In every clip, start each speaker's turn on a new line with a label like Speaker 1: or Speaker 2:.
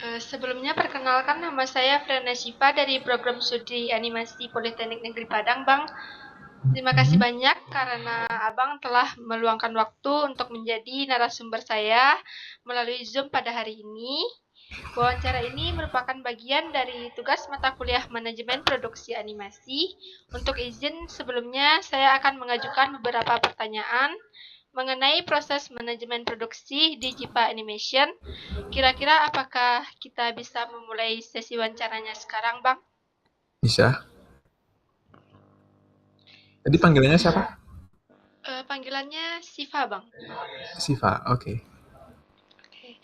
Speaker 1: Sebelumnya perkenalkan nama saya Frena Shiva dari program studi animasi Politeknik Negeri Padang, Bang. Terima kasih banyak karena Abang telah meluangkan waktu untuk menjadi narasumber saya melalui Zoom pada hari ini. Wawancara ini merupakan bagian dari tugas mata kuliah Manajemen Produksi Animasi. Untuk izin, sebelumnya saya akan mengajukan beberapa pertanyaan mengenai proses manajemen produksi di Jipa Animation. Kira-kira apakah kita bisa memulai sesi wawancaranya sekarang, Bang?
Speaker 2: Bisa. Tadi panggilannya siapa?
Speaker 1: Panggilannya Siva, Bang.
Speaker 2: Siva. Oke.
Speaker 1: Oke.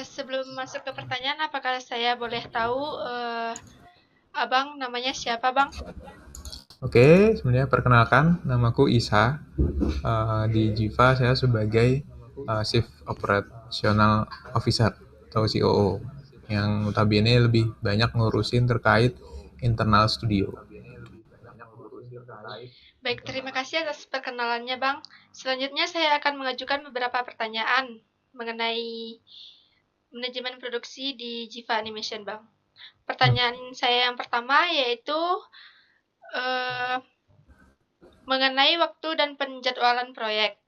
Speaker 1: Sebelum masuk ke pertanyaan, apakah saya boleh tahu Abang namanya siapa, Bang?
Speaker 2: Oke, sebenarnya perkenalkan, namaku Isa. Di Jiva saya sebagai Chief Operational Officer atau COO yang notabene lebih banyak ngurusin terkait internal studio.
Speaker 1: Baik, terima kasih atas perkenalannya, Bang. Selanjutnya saya akan mengajukan beberapa pertanyaan mengenai manajemen produksi di Jiva Animation, Bang. Pertanyaan saya yang pertama yaitu eh, mengenai waktu dan penjadwalan proyek.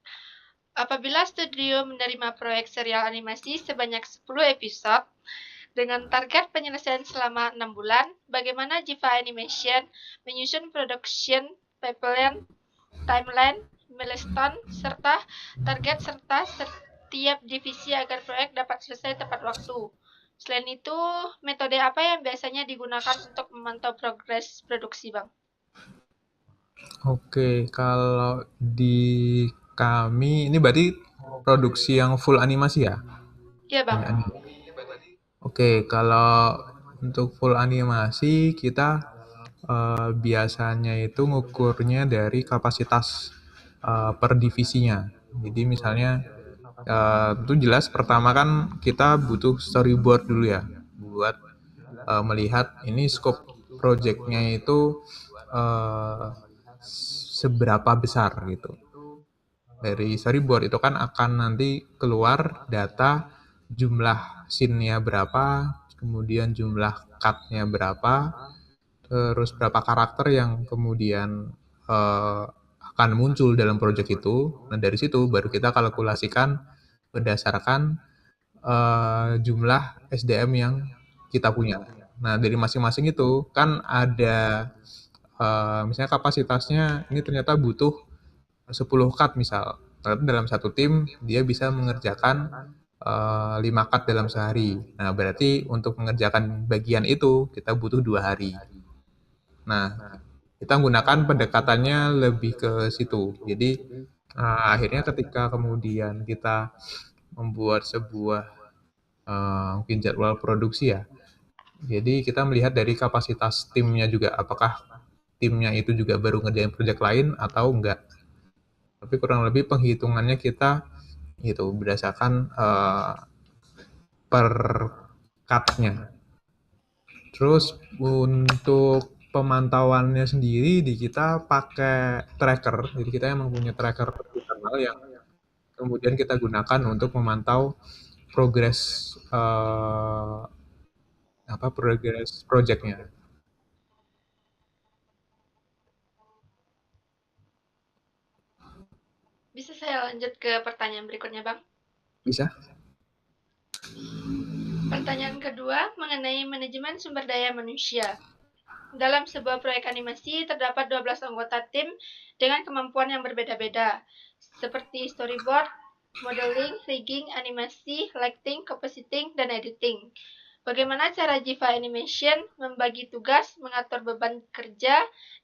Speaker 1: Apabila studio menerima proyek serial animasi sebanyak 10 episode dengan target penyelesaian selama 6 bulan, bagaimana Jiva Animation menyusun production pipeline, timeline, milestone, serta target serta setiap divisi agar proyek dapat selesai tepat waktu. Selain itu, metode apa yang biasanya digunakan untuk memantau progres produksi, Bang?
Speaker 2: Oke, kalau di kami ini berarti produksi yang full animasi ya?
Speaker 1: Iya, Bang.
Speaker 2: Oke, kalau untuk full animasi kita biasanya itu ngukurnya dari kapasitas per divisinya. Jadi misalnya itu jelas pertama kan kita butuh storyboard dulu ya buat melihat ini scope projectnya itu eh, seberapa besar gitu. Dari storyboard itu kan akan nanti keluar data jumlah scene-nya berapa, kemudian jumlah cut-nya berapa, terus berapa karakter yang kemudian akan muncul dalam project itu. Nah, dari situ baru kita kalkulasikan berdasarkan jumlah SDM yang kita punya. Nah, dari masing-masing itu kan ada misalnya kapasitasnya ini ternyata butuh 10 cut misal. Ternyata dalam satu tim dia bisa mengerjakan 5 cut dalam sehari. Nah, berarti untuk mengerjakan bagian itu kita butuh 2 hari. Nah, kita menggunakan pendekatannya lebih ke situ. Jadi akhirnya ketika kemudian kita membuat sebuah mungkin jadwal produksi ya. Jadi kita melihat dari kapasitas timnya juga, apakah timnya itu juga baru ngerjain project lain atau enggak. Tapi kurang lebih penghitungannya kita itu berdasarkan per cut-nya. Terus untuk pemantauannya sendiri di kita pakai tracker. Jadi kita emang punya tracker internal yang kemudian kita gunakan untuk memantau progres progres projectnya.
Speaker 1: Bisa saya lanjut ke pertanyaan berikutnya, Bang?
Speaker 2: Bisa?
Speaker 1: Pertanyaan kedua mengenai manajemen sumber daya manusia. Dalam sebuah proyek animasi terdapat 12 anggota tim dengan kemampuan yang berbeda-beda, seperti storyboard, modeling, rigging, animasi, lighting, compositing, dan editing. Bagaimana cara Jiva Animation membagi tugas, mengatur beban kerja,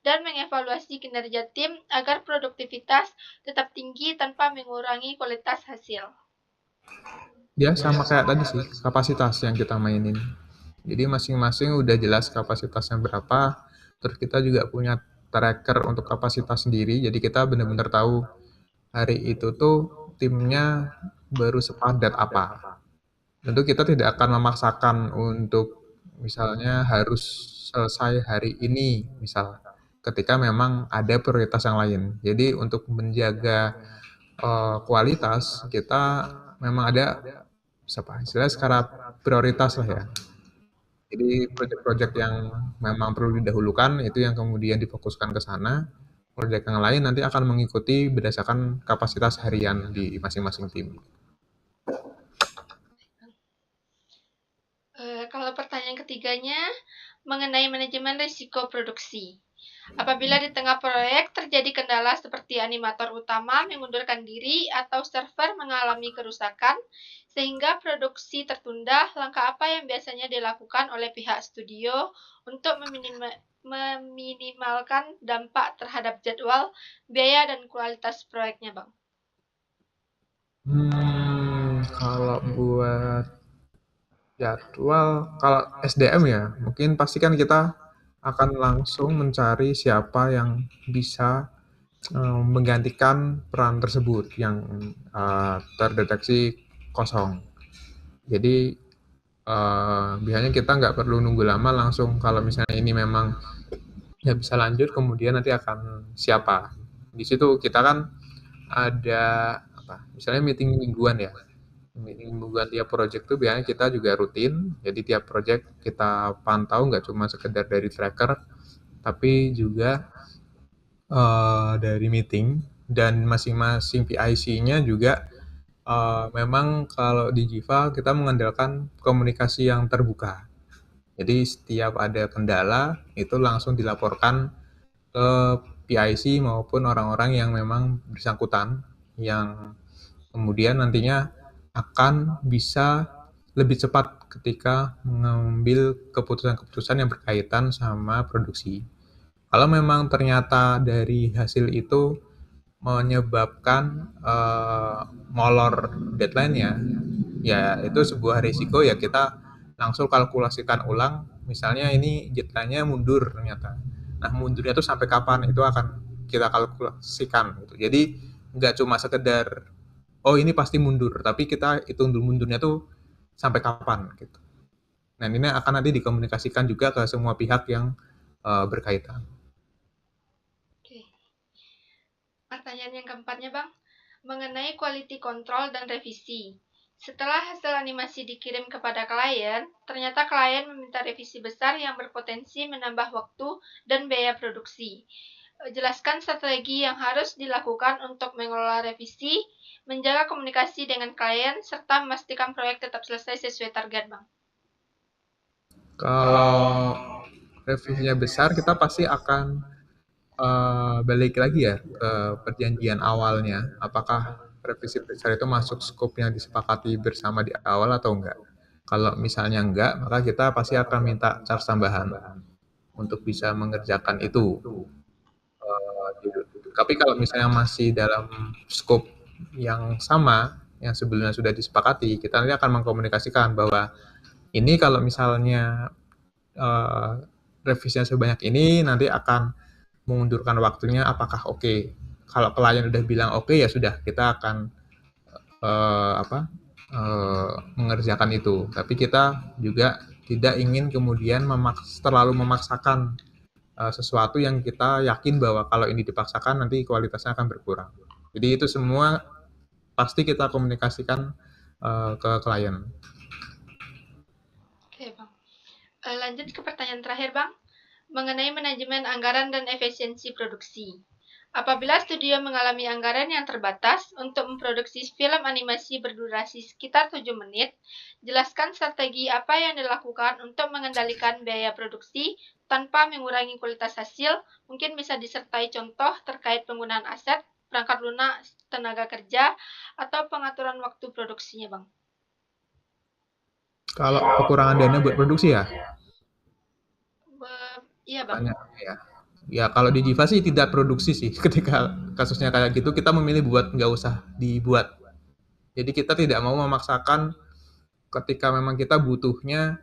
Speaker 1: dan mengevaluasi kinerja tim agar produktivitas tetap tinggi tanpa mengurangi kualitas hasil?
Speaker 2: Ya sama kayak tadi sih, kapasitas yang kita mainin. Jadi masing-masing udah jelas kapasitasnya berapa, terus kita juga punya tracker untuk kapasitas sendiri, jadi kita benar-benar tahu hari itu tuh timnya baru sepadat apa. Tentu kita tidak akan memaksakan untuk misalnya harus selesai hari ini, misal ketika memang ada prioritas yang lain. Jadi untuk menjaga kualitas kita memang ada istilahnya skala prioritas lah ya. Jadi proyek-proyek yang memang perlu didahulukan itu yang kemudian difokuskan ke sana. Proyek yang lain nanti akan mengikuti berdasarkan kapasitas harian di masing-masing tim.
Speaker 1: Kalau pertanyaan ketiganya mengenai manajemen risiko produksi. Apabila di tengah proyek terjadi kendala seperti animator utama mengundurkan diri atau server mengalami kerusakan sehingga produksi tertunda, langkah apa yang biasanya dilakukan oleh pihak studio untuk meminimalkan dampak terhadap jadwal, biaya, dan kualitas proyeknya, Bang?
Speaker 2: Kalau buat jadwal, kalau SDM ya, mungkin pasti kan kita akan langsung mencari siapa yang bisa menggantikan peran tersebut yang terdeteksi kosong. Jadi biasanya kita nggak perlu nunggu lama, langsung kalau misalnya ini memang nggak bisa lanjut, kemudian nanti akan siapa. Di situ kita kan ada apa? Misalnya meeting mingguan ya. Meeting mingguan tiap project tuh biasanya kita juga rutin. Jadi tiap project kita pantau nggak cuma sekedar dari tracker, tapi juga dari meeting, dan masing-masing PIC-nya juga memang kalau di Jiva kita mengandalkan komunikasi yang terbuka. Jadi setiap ada kendala itu langsung dilaporkan ke PIC maupun orang-orang yang memang bersangkutan, yang kemudian nantinya akan bisa lebih cepat ketika mengambil keputusan-keputusan yang berkaitan sama produksi. Kalau memang ternyata dari hasil itu menyebabkan molor deadline-nya, ya itu sebuah risiko, ya kita langsung kalkulasikan ulang, misalnya ini deadline-nya mundur ternyata. Nah, mundurnya itu sampai kapan, itu akan kita kalkulasikan gitu. Jadi nggak cuma sekedar oh ini pasti mundur, tapi kita hitung dulu mundurnya tuh sampai kapan gitu. Nah, ini akan nanti dikomunikasikan juga ke semua pihak yang berkaitan.
Speaker 1: Oke. Pertanyaan yang keempatnya, Bang, mengenai quality control dan revisi. Setelah hasil animasi dikirim kepada klien, ternyata klien meminta revisi besar yang berpotensi menambah waktu dan biaya produksi. Jelaskan strategi yang harus dilakukan untuk mengelola revisi, menjaga komunikasi dengan klien, serta memastikan proyek tetap selesai sesuai target, Bang.
Speaker 2: Kalau revisinya besar, kita pasti akan balik lagi ya ke perjanjian awalnya. Apakah revisi besar itu masuk skop yang disepakati bersama di awal atau enggak? Kalau misalnya enggak, maka kita pasti akan minta charge tambahan untuk bisa mengerjakan itu. Tapi kalau misalnya masih dalam skop yang sama, yang sebelumnya sudah disepakati, kita nanti akan mengkomunikasikan bahwa ini kalau misalnya uh, revisinya sebanyak ini, nanti akan mengundurkan waktunya, apakah oke? Okay? Kalau klien udah bilang oke, okay, ya sudah, kita akan mengerjakan itu. Tapi kita juga tidak ingin kemudian terlalu memaksakan sesuatu yang kita yakin bahwa kalau ini dipaksakan nanti kualitasnya akan berkurang. Jadi itu semua pasti kita komunikasikan ke klien.
Speaker 1: Oke, Bang. Lanjut ke pertanyaan terakhir, Bang, mengenai manajemen anggaran dan efisiensi produksi. Apabila studio mengalami anggaran yang terbatas untuk memproduksi film animasi berdurasi sekitar 7 menit, jelaskan strategi apa yang dilakukan untuk mengendalikan biaya produksi tanpa mengurangi kualitas hasil. Mungkin bisa disertai contoh terkait penggunaan aset, perangkat lunak, tenaga kerja, atau pengaturan waktu produksinya, Bang.
Speaker 2: Kalau kekurangan dana buat produksi ya?
Speaker 1: Iya, Bang.
Speaker 2: Ya. Ya kalau di Jiva sih tidak produksi sih. Ketika kasusnya kayak gitu, kita memilih buat nggak usah dibuat. Jadi kita tidak mau memaksakan ketika memang kita butuhnya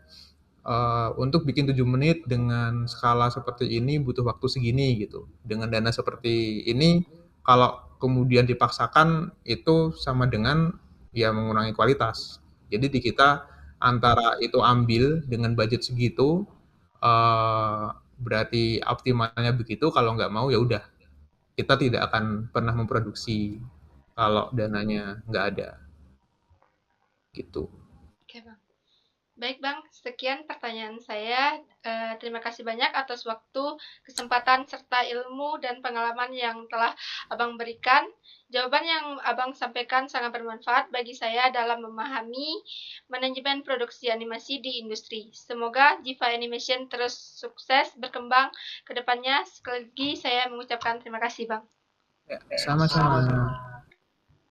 Speaker 2: untuk bikin 7 menit dengan skala seperti ini butuh waktu segini gitu. Dengan dana seperti ini, kalau kemudian dipaksakan itu sama dengan ya mengurangi kualitas. Jadi di kita antara itu ambil dengan budget segitu, berarti optimalnya begitu. Kalau nggak mau ya udah, kita tidak akan pernah memproduksi kalau dananya nggak ada gitu.
Speaker 1: Oke, Bang. Baik, Bang. Sekian pertanyaan saya. Terima kasih banyak atas waktu, kesempatan, serta ilmu dan pengalaman yang telah Abang berikan. Jawaban yang Abang sampaikan sangat bermanfaat bagi saya dalam memahami manajemen produksi animasi di industri. Semoga Jiva Animation terus sukses berkembang ke depannya. Sekali lagi saya mengucapkan terima kasih, Bang.
Speaker 2: Ya, sama-sama.